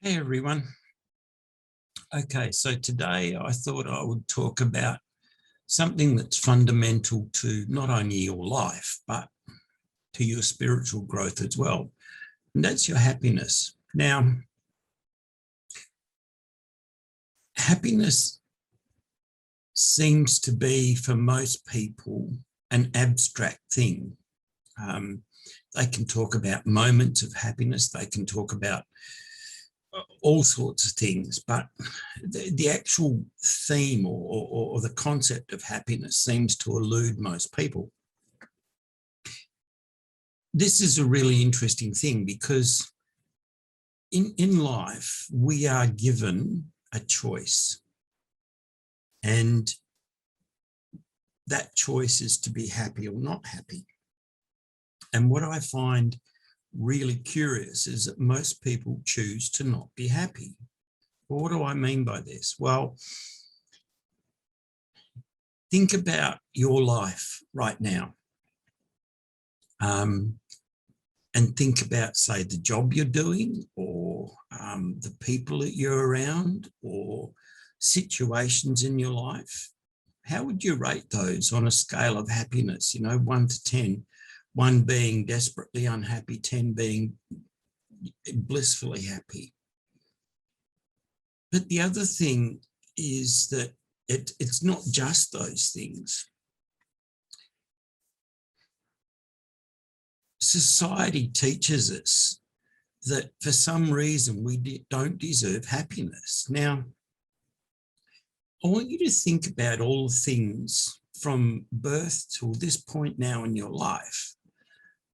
Hey everyone. Okay, so today I thought I would talk about something that's fundamental to not only your life, but to your spiritual growth as well. And that's your happiness. Now, happiness seems to be for most people an abstract thing. They can talk about moments of happiness. They can talk about all sorts of things, but the actual theme or the concept of happiness seems to elude most people. This is a really interesting thing because in life, we are given a choice, and that choice is to be happy or not happy. And what I find really curious is that most people choose to not be happy. Well, what do I mean by this? Well, think about your life right now, and think about, say, the job you're doing, or the people that you're around, or situations in your life. How would you rate those on a scale of happiness, 1 to 10, 1 being desperately unhappy, 10 being blissfully happy? But the other thing is that it's not just those things. Society teaches us that for some reason we don't deserve happiness. Now, I want you to think about all the things from birth till this point now in your life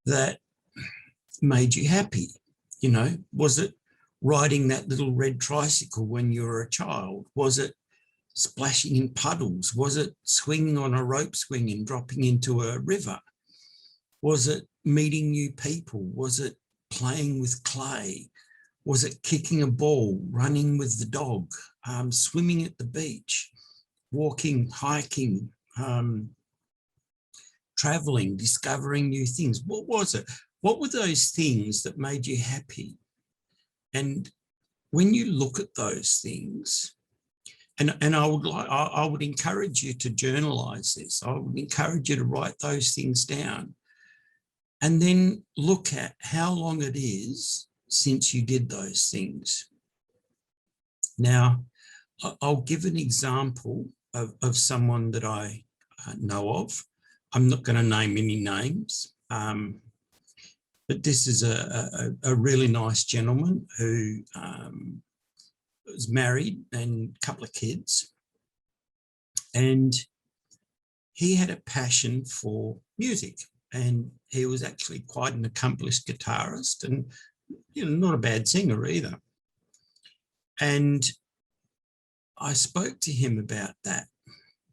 that made you happy. Was it riding that little red tricycle when you were a child? Was it splashing in puddles? Was it swinging on a rope swing and dropping into a river? Was it meeting new people? Was it playing with clay? Was it kicking a ball, running with the dog, swimming at the beach, walking, hiking, traveling, discovering new things? What was it? What were those things that made you happy? And when you look at those things, and I would encourage you to journalize this. I would encourage you to write those things down, and then look at how long it is since you did those things. Now, I'll give an example of someone that I know of. I'm not going to name any names, but this is a really nice gentleman who was married and a couple of kids. And he had a passion for music, and he was actually quite an accomplished guitarist and not a bad singer either. And I spoke to him about that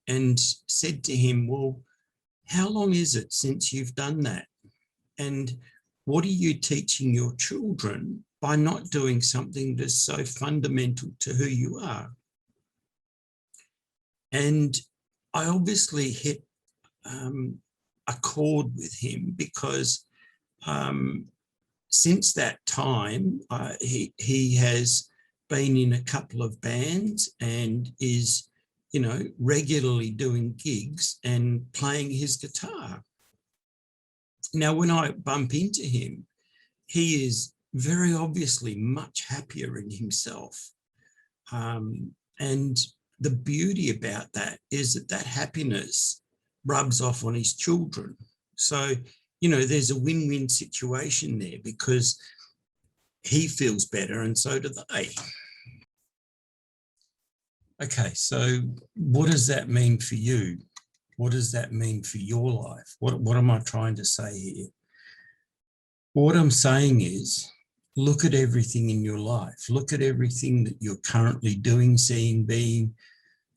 and said to him, well, how long is it since you've done that? And what are you teaching your children by not doing something that's so fundamental to who you are? And I obviously hit a chord with him because since that time, he has been in a couple of bands and is, regularly doing gigs and playing his guitar. Now, when I bump into him, he is very obviously much happier in himself. And the beauty about that is that happiness rubs off on his children. So, there's a win-win situation there because he feels better and so do they. Okay, so what does that mean for you? What does that mean for your life? What am I trying to say here? What I'm saying is, look at everything in your life. Look at everything that you're currently doing, seeing, being,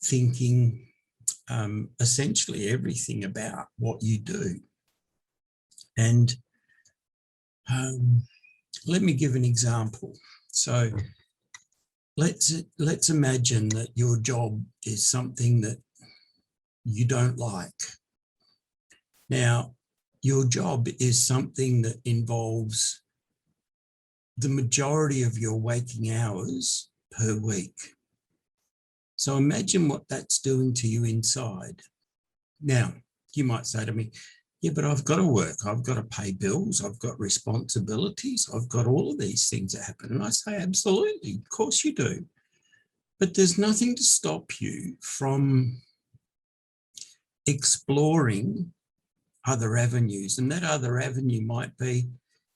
thinking, essentially everything about what you do. And let me give an example. So let's imagine that your job is something that you don't like. Now, your job is something that involves the majority of your waking hours per week. So imagine what that's doing to you inside. Now, you might say to me, yeah, but I've got to work. I've got to pay bills. I've got responsibilities. I've got all of these things that happen. And I say, absolutely, of course you do. But there's nothing to stop you from exploring other avenues. And that other avenue might be,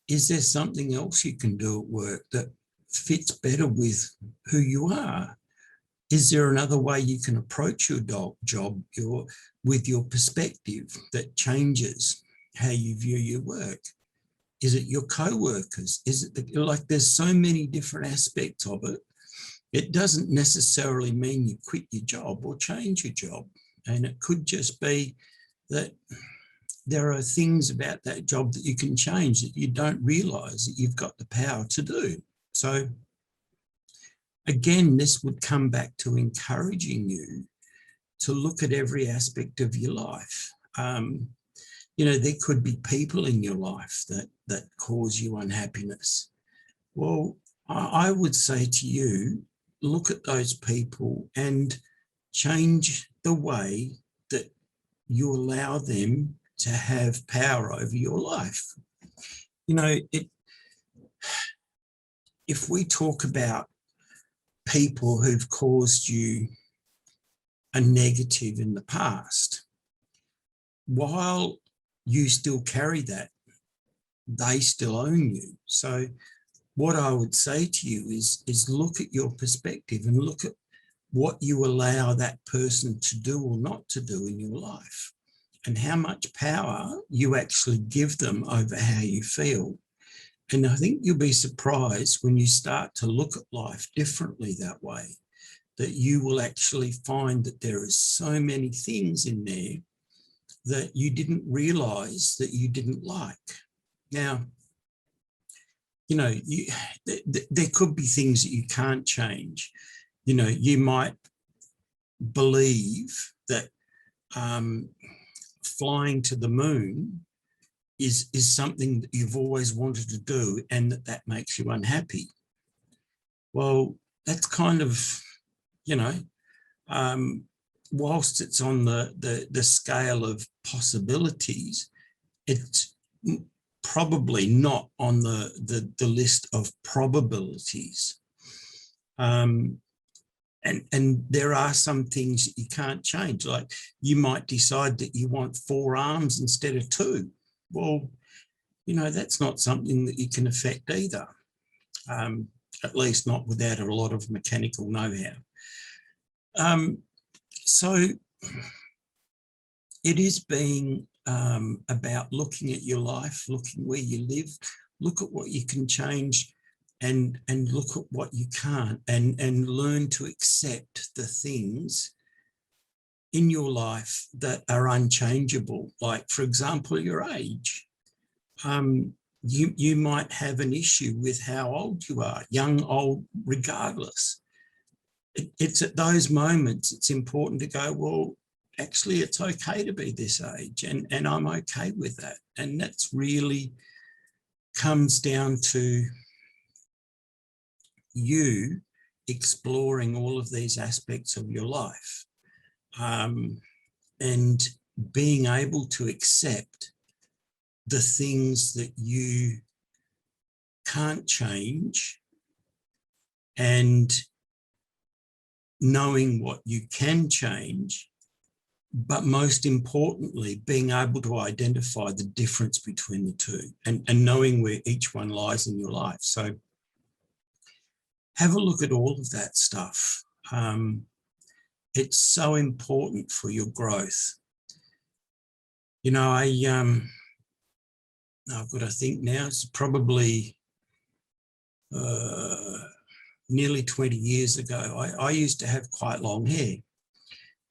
is there something else you can do at work that fits better with who you are? Is there another way you can approach your job with your perspective that changes how you view your work? Is it your co-workers? Is it like there's so many different aspects of it? It doesn't necessarily mean you quit your job or change your job. And it could just be that there are things about that job that you can change that you don't realize that you've got the power to do. So again, this would come back to encouraging you to look at every aspect of your life. There could be people in your life that cause you unhappiness. Well, I would say to you, look at those people and change the way that you allow them to have power over your life. If we talk about people who've caused you a negative in the past, while you still carry that, they still own you. So what I would say to you is look at your perspective and look at what you allow that person to do or not to do in your life, and how much power you actually give them over how you feel. And I think you'll be surprised when you start to look at life differently that way, that you will actually find that there is so many things in there that you didn't realize that you didn't like. Now, there could be things that you can't change. You might believe that flying to the moon is something that you've always wanted to do, and that makes you unhappy. Well, that's kind of, whilst it's on the scale of possibilities, it's probably not on the list of probabilities. And there are some things that you can't change. Like you might decide that you want 4 arms instead of 2. Well, that's not something that you can affect either, at least not without a lot of mechanical know-how. So it is being about looking at your life, looking where you live, look at what you can change, and look at what you can't, and learn to accept the things in your life that are unchangeable. Like, for example, your age. You might have an issue with how old you are, young, old, regardless. It's at those moments it's important to go, well, actually it's okay to be this age, and I'm okay with that. And that's really comes down to you exploring all of these aspects of your life, and being able to accept the things that you can't change, and knowing what you can change, but most importantly, being able to identify the difference between the two, and knowing where each one lies in your life. So have a look at all of that stuff. It's so important for your growth. I've got to think now, it's probably nearly 20 years ago. I used to have quite long hair,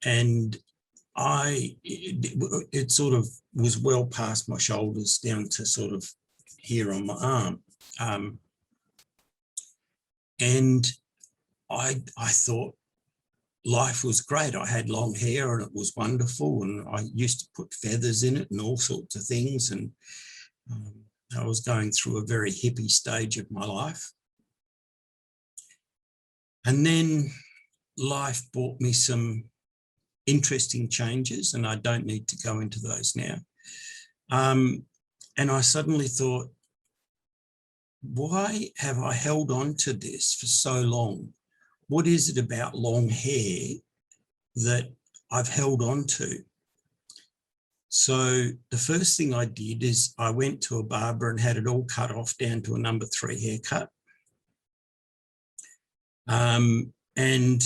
and it sort of was well past my shoulders down to sort of here on my arm. And I thought life was great. I had long hair and it was wonderful, and I used to put feathers in it and all sorts of things. And I was going through a very hippie stage of my life. And then life brought me some interesting changes, and I don't need to go into those now. And I suddenly thought, why have I held on to this for so long? What is it about long hair that I've held on to? So the first thing I did is I went to a barber and had it all cut off down to a number 3 haircut. And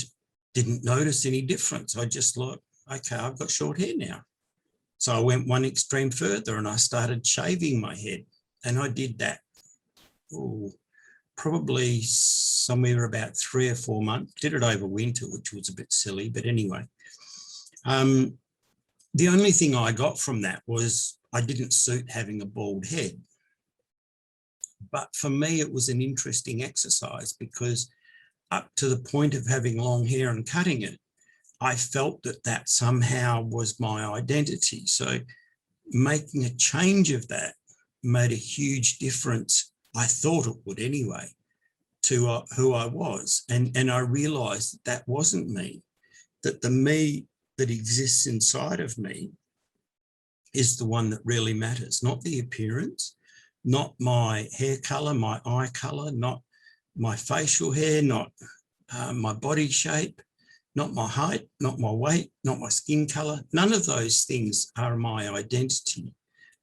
didn't notice any difference. I just thought, okay, I've got short hair now. So I went one extreme further and I started shaving my head. And I did that probably somewhere about 3 or 4 months. Did it over winter, which was a bit silly, but anyway. The only thing I got from that was I didn't suit having a bald head. But for me, it was an interesting exercise because up to the point of having long hair and cutting it, I felt that that somehow was my identity. So making a change of that made a huge difference. I thought it would anyway, to who I was. And I realized that that wasn't me, that the me that exists inside of me is the one that really matters, not the appearance, not my hair color, my eye color, not my facial hair, not my body shape, not my height, not my weight, not my skin color. None of those things are my identity.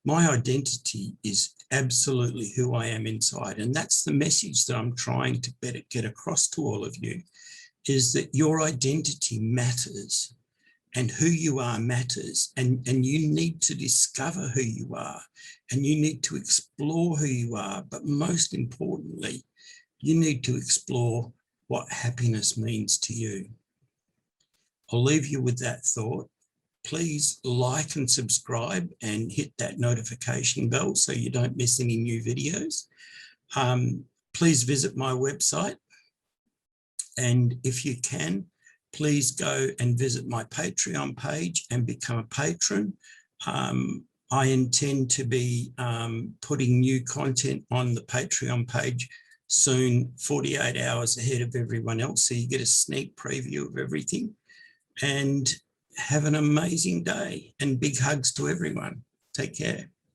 My identity is absolutely who I am inside. And that's the message that I'm trying to better get across to all of you, is that your identity matters and who you are matters. And you need to discover who you are and you need to explore who you are. But most importantly, you need to explore what happiness means to you. I'll leave you with that thought. Please like and subscribe and hit that notification bell so you don't miss any new videos. Please visit my website. And if you can, please go and visit my Patreon page and become a patron. I intend to be putting new content on the Patreon page soon, 48 hours ahead of everyone else. So you get a sneak preview of everything. And have an amazing day and big hugs to everyone. Take care.